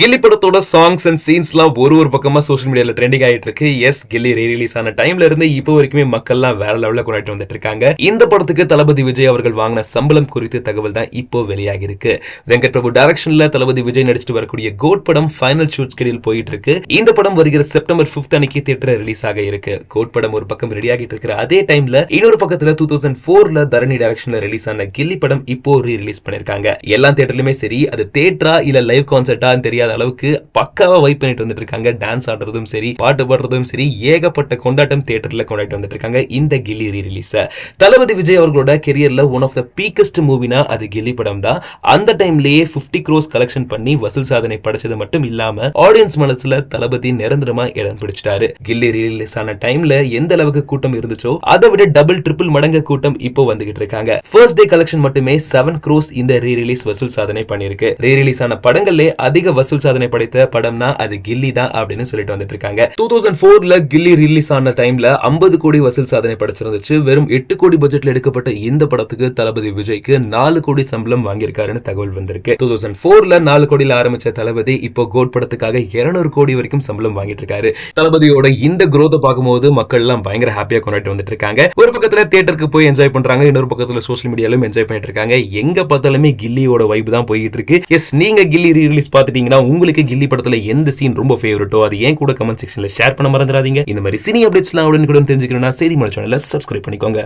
கில்லி படத்தோட songs and சீன்ஸ்லாம் ஒரு பக்கமா சோஷியல் மீடியால ட்ரெண்டிங் ஆயிட்டு இருக்கு. எஸ், கில்லி ரீரிலீஸ் ஆன டைம்ல இருந்து இப்போ வரைக்குமே மக்கள்லாம் வேற லெவல்ல கொண்டாடிட்டு வந்துட்டு இருக்காங்க. இந்த படத்துக்கு தளபதி விஜய் அவர்கள் வாங்கின சம்பளம் குறித்து தகவல் தான் இப்போ வெளியாகி இருக்கு. வெங்கட் பிரபு டைரக்ஷன்ல தளபதி விஜய் நடிச்சிட்டு வரக்கூடிய கோட் படம் ஃபைனல் ஷூட் ஸ்கெடியூல் போயிட்டு இருக்கு. இந்த படம் வருகிற செப்டம்பர் 5 அன்னைக்கு தியேட்டர் ரிலீஸ் ஆக இருக்கு. கோட் படம் ஒரு பக்கம் ரெடி ஆகிட்டு இருக்கிற அதே டைம்ல இன்னொரு பக்கத்துல 2004ல தரணி டைரக்ஷன்ல ரிலீஸ் ஆன கில்லி படம் இப்போ ரிலீஸ் பண்ணிருக்காங்க. எல்லா தியேட்டர்லயுமே சரி, அது தியேட்டரா இல்ல லைவ் கான்சர்ட்டா தெரியாத அளவுக்கு பக்காவா வைப் பண்ணிட்டு வந்துட்டு இருக்காங்க. டான்ஸ் ஆடுறதும் சரி, பாட்டு பாடுறதும் சரி, ஏகப்பட்ட கொண்டாட்டம் தியேட்டர்ல கொண்டாடிட்டு வந்துட்டு இருக்காங்க இந்த கில்லி ரீரிலீஸ். தளபதி விஜய் அவர்களோட கெரியர்ல ஒன் ஆஃப் த பீக்கஸ்ட் மூவினா அது கில்லி படம் தான். அந்த டைம்லயே 50 crores கலெக்ஷன் பண்ணி வசூல் சாதனை படைச்சது மட்டும் இல்லாம ஆடியன்ஸ் மனசுல தளபதி நிரந்தரமா இடம் பிடிச்சிட்டாரு. கில்லி ரீரிலீஸ் ஆன டைம்ல எந்த அளவுக்கு கூட்டம் இருந்துச்சோ அதை விட டபுள் ட்ரிபிள் மடங்கு கூட்டம் இப்போ வந்துகிட்டு இருக்காங்க. ஃபர்ஸ்ட் டே கலெக்ஷன் மட்டுமே 7 crores இந்த ரீரிலீஸ் வசூல் சாதனை பண்ணிருக்கு. ரீரிலீஸ் ஆன படங்களே அதிக வசூல் சாதனை படைத்த படம்னா அது கில்லி தான் அப்படின்னு சொல்லிட்டு வந்துட்டு இருக்காங்க. 2004ல கில்லி ரிலீஸ் ஆன டைம்ல 50 கோடி வசூல் சாதனை படைச்சிருந்துச்சு. வெறும் 8 கோடி பட்ஜெட்ல எடுக்கப்பட்ட இந்த படத்துக்கு தளபதி விஜய்க்கு 4 கோடி சம்பளம் வாங்கியிருக்காருன்னு தகவல் வந்திருக்கு. 2004ல 4 கோடியில ஆரம்பிச்ச தளபதி இப்போ கோட் படத்துக்காக 200 கோடி வரைக்கும் சம்பளம் வாங்கிட்டு இருக்காரு. தளபதியோட இந்த growth பார்க்கும்போது மக்கள் எல்லாம் பயங்கர ஹாப்பியா கொண்டாடிட்டு வந்துட்டு இருக்காங்க. ஒரு பக்கத்துல தியேட்டருக்கு போய் என்ஜாய் பண்றாங்க, இன்னொரு பக்கத்துல சோஷியல் மீடியாலும் என்ஜாய் பண்ணிட்டு இருக்காங்க. எங்க பார்த்தாலுமே கில்லியோட வைப் தான் போயிட்டு இருக்கு. எஸ், நீங்க கில்லி ரீரிலீஸ் பார்த்துட்டீங்கன்னா உங்களுக்கு கில்லி படத்துல எந்த சீன் ரொம்ப ஃபேவரட்டோ அது ஏன் கூட கமெண்ட் செக்ஷன்ல ஷேர் பண்ண மறந்துடாதீங்க. இந்த மாதிரி சினி அப்டேட்ஸ்லாம் உடனுக்குடன் தெரிஞ்சுக்கணும்னா செய்தி மலை சேனலை சப்ஸ்கிரைப் பண்ணிக்கோங்க.